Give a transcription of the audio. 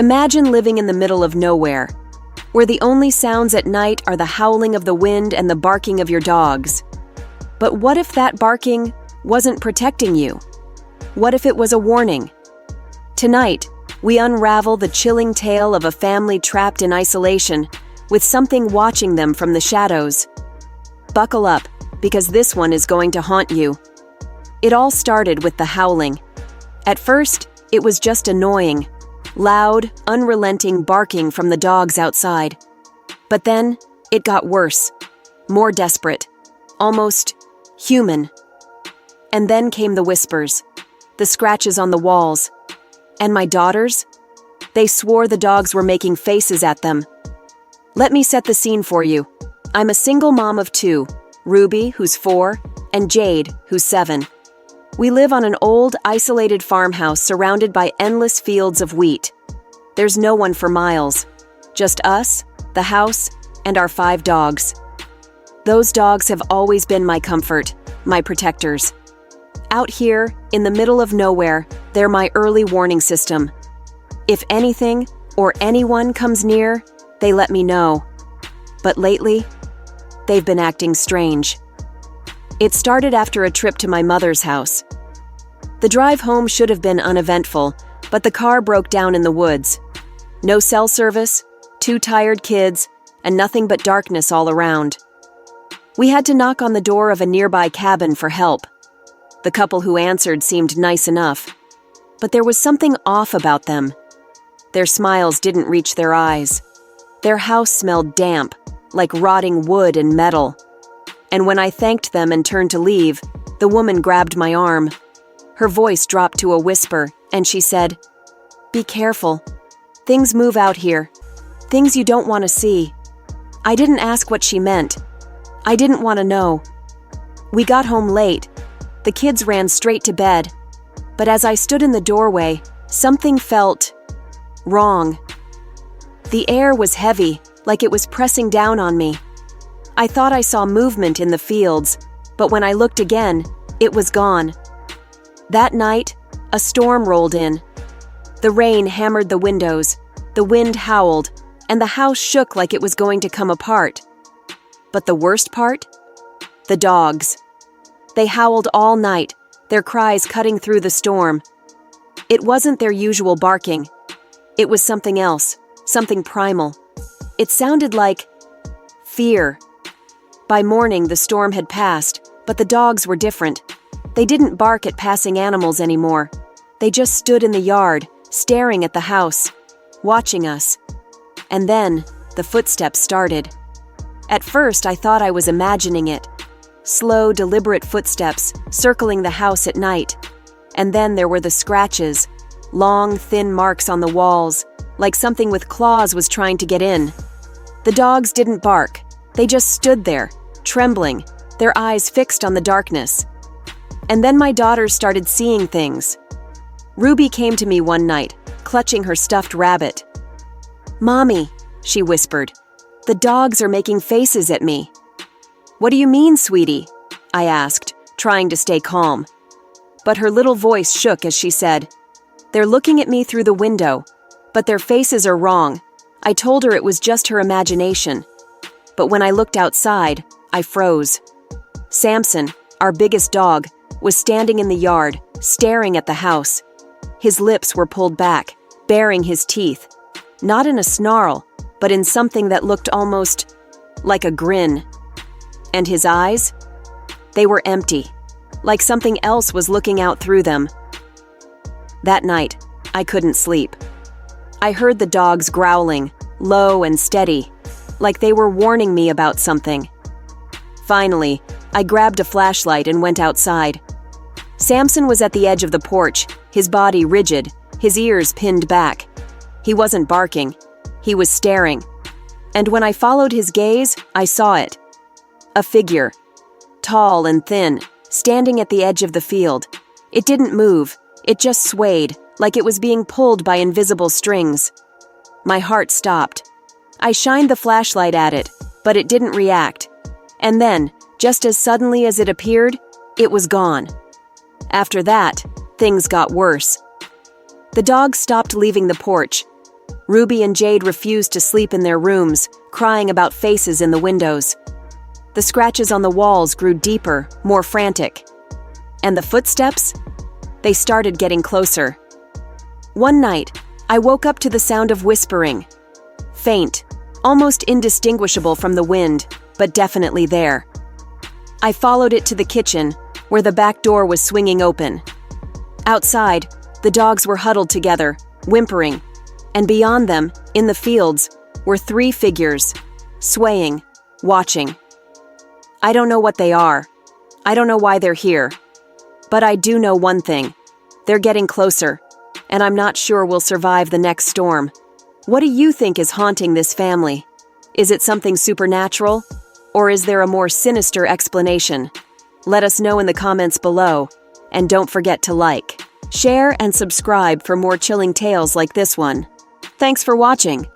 Imagine living in the middle of nowhere, where the only sounds at night are the howling of the wind and the barking of your dogs. But what if that barking wasn't protecting you? What if it was a warning? Tonight, we unravel the chilling tale of a family trapped in isolation, with something watching them from the shadows. Buckle up, because this one is going to haunt you. It all started with the howling. At first, it was just annoying, loud, unrelenting barking from the dogs outside. But then, it got worse, more desperate, almost human. And then came the whispers, the scratches on the walls. And my daughters? They swore the dogs were making faces at them. Let me set the scene for you. I'm a single mom of two, Ruby, who's 4, and Jade, who's 7. We live on an old, isolated farmhouse surrounded by endless fields of wheat. There's no one for miles. Just us, the house, and our 5 dogs. Those dogs have always been my comfort, my protectors. Out here, in the middle of nowhere, they're my early warning system. If anything or anyone comes near, they let me know. But lately, they've been acting strange. It started after a trip to my mother's house. The drive home should have been uneventful, but the car broke down in the woods. No cell service, 2 tired kids, and nothing but darkness all around. We had to knock on the door of a nearby cabin for help. The couple who answered seemed nice enough, but there was something off about them. Their smiles didn't reach their eyes. Their house smelled damp, like rotting wood and metal. And when I thanked them and turned to leave, the woman grabbed my arm. Her voice dropped to a whisper, and she said, "Be careful. Things move out here. Things you don't want to see." I didn't ask what she meant. I didn't want to know. We got home late. The kids ran straight to bed. But as I stood in the doorway, something felt wrong. The air was heavy, like it was pressing down on me. I thought I saw movement in the fields, but when I looked again, it was gone. That night, a storm rolled in. The rain hammered the windows, the wind howled, and the house shook like it was going to come apart. But the worst part? The dogs. They howled all night, their cries cutting through the storm. It wasn't their usual barking. It was something else, something primal. It sounded like fear. By morning, the storm had passed, but the dogs were different. They didn't bark at passing animals anymore. They just stood in the yard, staring at the house, watching us. And then, the footsteps started. At first, I thought I was imagining it. Slow, deliberate footsteps circling the house at night. And then there were the scratches, long, thin marks on the walls, like something with claws was trying to get in. The dogs didn't bark. They just stood there, trembling, their eyes fixed on the darkness. And then my daughters started seeing things. Ruby came to me one night, clutching her stuffed rabbit. "Mommy," she whispered, "the dogs are making faces at me." "What do you mean, sweetie?" I asked, trying to stay calm. But her little voice shook as she said, "They're looking at me through the window, but their faces are wrong." I told her it was just her imagination. But when I looked outside, I froze. Samson, our biggest dog, was standing in the yard, staring at the house. His lips were pulled back, baring his teeth. Not in a snarl, but in something that looked almost like a grin. And his eyes? They were empty, like something else was looking out through them. That night, I couldn't sleep. I heard the dogs growling, low and steady, like they were warning me about something. Finally, I grabbed a flashlight and went outside. Samson was at the edge of the porch, his body rigid, his ears pinned back. He wasn't barking. He was staring. And when I followed his gaze, I saw it. A figure, tall and thin, standing at the edge of the field. It didn't move. It just swayed, like it was being pulled by invisible strings. My heart stopped. I shined the flashlight at it, but it didn't react. And then, just as suddenly as it appeared, it was gone. After that, things got worse. The dogs stopped leaving the porch. Ruby and Jade refused to sleep in their rooms, crying about faces in the windows. The scratches on the walls grew deeper, more frantic. And the footsteps? They started getting closer. One night, I woke up to the sound of whispering. Faint, almost indistinguishable from the wind, but definitely there. I followed it to the kitchen, where the back door was swinging open. Outside, the dogs were huddled together, whimpering, and beyond them, in the fields, were 3 figures, swaying, watching. I don't know what they are. I don't know why they're here. But I do know one thing. They're getting closer, and I'm not sure we'll survive the next storm. What do you think is haunting this family? Is it something supernatural? Or is there a more sinister explanation? Let us know in the comments below, and don't forget to like, share, and subscribe for more chilling tales like this one. Thanks for watching.